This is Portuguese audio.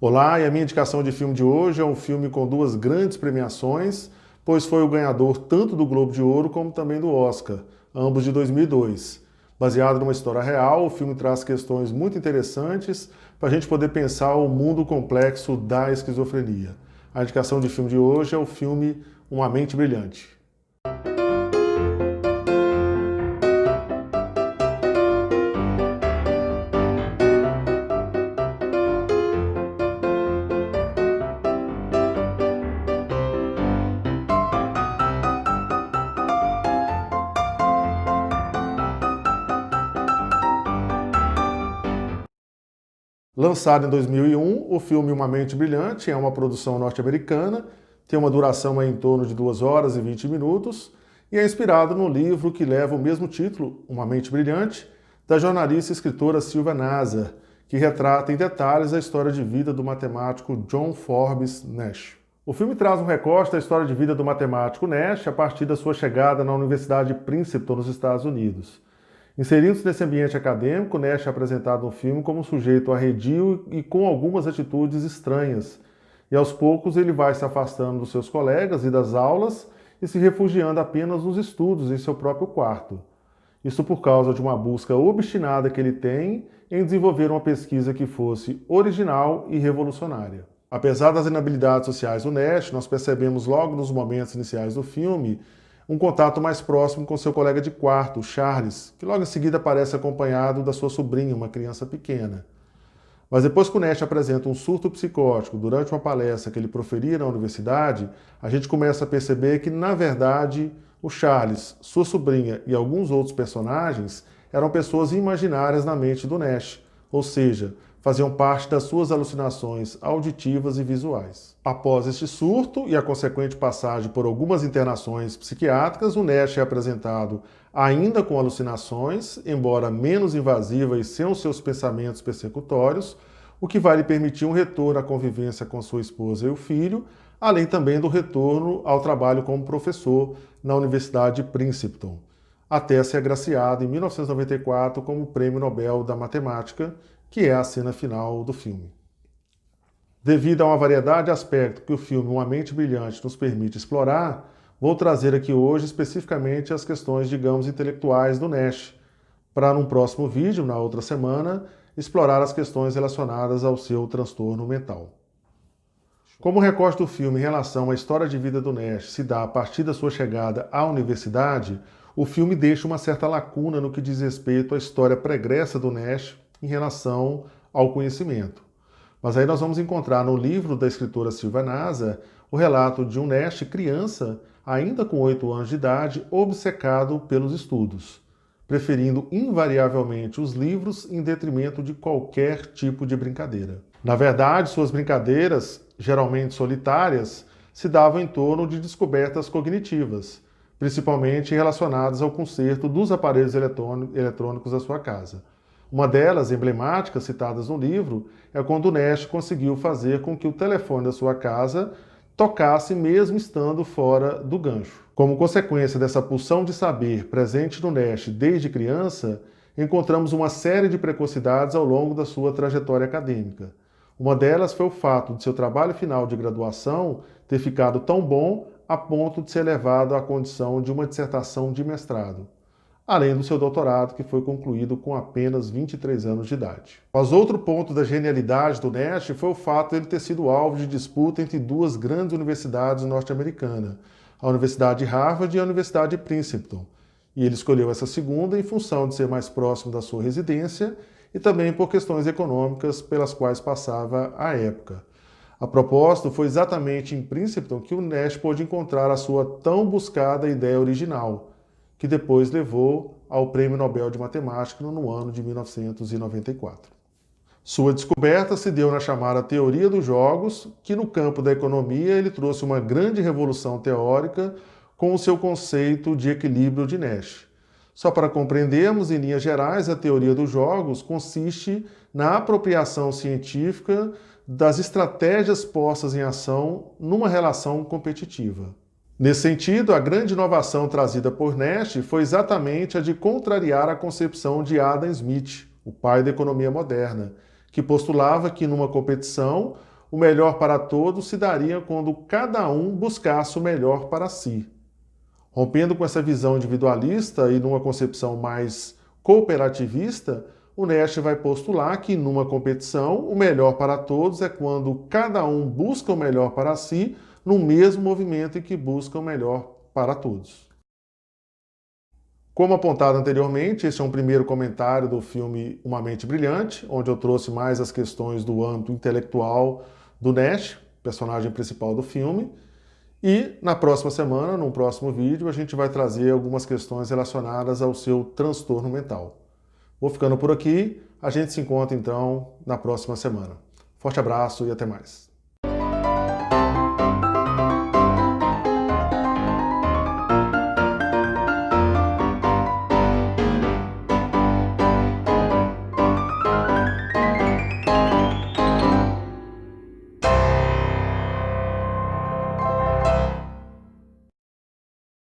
Olá, e a minha indicação de filme de hoje é um filme com duas grandes premiações, pois foi o ganhador tanto do Globo de Ouro como também do Oscar, ambos de 2002. Baseado numa história real, o filme traz questões muito interessantes para a gente poder pensar o mundo complexo da esquizofrenia. A indicação de filme de hoje é o filme Uma Mente Brilhante. Lançado em 2001, o filme Uma Mente Brilhante é uma produção norte-americana, tem uma duração em torno de 2 horas e 20 minutos e é inspirado no livro que leva o mesmo título, Uma Mente Brilhante, da jornalista e escritora Sylvia Nasar, que retrata em detalhes a história de vida do matemático John Forbes Nash. O filme traz um recorte da história de vida do matemático Nash a partir da sua chegada na Universidade de Princeton, nos Estados Unidos. Inserindo-se nesse ambiente acadêmico, Nash é apresentado no filme como um sujeito arredio e com algumas atitudes estranhas. E aos poucos ele vai se afastando dos seus colegas e das aulas e se refugiando apenas nos estudos em seu próprio quarto. Isso por causa de uma busca obstinada que ele tem em desenvolver uma pesquisa que fosse original e revolucionária. Apesar das inabilidades sociais do Nash, nós percebemos logo nos momentos iniciais do filme um contato mais próximo com seu colega de quarto, Charles, que logo em seguida aparece acompanhado da sua sobrinha, uma criança pequena. Mas depois que o Nash apresenta um surto psicótico durante uma palestra que ele proferia na universidade, a gente começa a perceber que, na verdade, o Charles, sua sobrinha e alguns outros personagens eram pessoas imaginárias na mente do Nash, ou seja, faziam parte das suas alucinações auditivas e visuais. Após este surto e a consequente passagem por algumas internações psiquiátricas, o Nash é apresentado ainda com alucinações, embora menos invasiva e sem os seus pensamentos persecutórios, o que vai lhe permitir um retorno à convivência com sua esposa e o filho, além também do retorno ao trabalho como professor na Universidade de Princeton, até ser agraciado em 1994 como Prêmio Nobel da Matemática, que é a cena final do filme. Devido a uma variedade de aspectos que o filme Uma Mente Brilhante nos permite explorar, vou trazer aqui hoje especificamente as questões, digamos, intelectuais do Nash, para num próximo vídeo, na outra semana, explorar as questões relacionadas ao seu transtorno mental. Como o recorte do filme em relação à história de vida do Nash se dá a partir da sua chegada à universidade, o filme deixa uma certa lacuna no que diz respeito à história pregressa do Nash em relação ao conhecimento. Mas aí nós vamos encontrar no livro da escritora Sylvia Nasar o relato de um Nash criança, ainda com 8 anos de idade, obcecado pelos estudos, preferindo invariavelmente os livros em detrimento de qualquer tipo de brincadeira. Na verdade, suas brincadeiras, geralmente solitárias, se davam em torno de descobertas cognitivas, principalmente relacionadas ao conserto dos aparelhos eletrônicos da sua casa. Uma delas, emblemática, citadas no livro, é quando o Nash conseguiu fazer com que o telefone da sua casa tocasse mesmo estando fora do gancho. Como consequência dessa pulsão de saber presente no Nash desde criança, encontramos uma série de precocidades ao longo da sua trajetória acadêmica. Uma delas foi o fato de seu trabalho final de graduação ter ficado tão bom a ponto de ser elevado à condição de uma dissertação de mestrado, além do seu doutorado, que foi concluído com apenas 23 anos de idade. Mas outro ponto da genialidade do Nash foi o fato de ele ter sido alvo de disputa entre duas grandes universidades norte-americanas, a Universidade de Harvard e a Universidade de Princeton. E ele escolheu essa segunda em função de ser mais próximo da sua residência e também por questões econômicas pelas quais passava a época. A propósito, foi exatamente em Princeton que o Nash pôde encontrar a sua tão buscada ideia original, que depois levou ao Prêmio Nobel de Matemática no ano de 1994. Sua descoberta se deu na chamada teoria dos jogos, que no campo da economia ele trouxe uma grande revolução teórica com o seu conceito de equilíbrio de Nash. Só para compreendermos, em linhas gerais, a teoria dos jogos consiste na apropriação científica das estratégias postas em ação numa relação competitiva. Nesse sentido, a grande inovação trazida por Nash foi exatamente a de contrariar a concepção de Adam Smith, o pai da economia moderna, que postulava que numa competição o melhor para todos se daria quando cada um buscasse o melhor para si. Rompendo com essa visão individualista e numa concepção mais cooperativista, o Nash vai postular que numa competição o melhor para todos é quando cada um busca o melhor para si no mesmo movimento em que busca o melhor para todos. Como apontado anteriormente, este é um primeiro comentário do filme Uma Mente Brilhante, onde eu trouxe mais as questões do âmbito intelectual do Nash, personagem principal do filme. E na próxima semana, num próximo vídeo, a gente vai trazer algumas questões relacionadas ao seu transtorno mental. Vou ficando por aqui, a gente se encontra então na próxima semana. Forte abraço e até mais.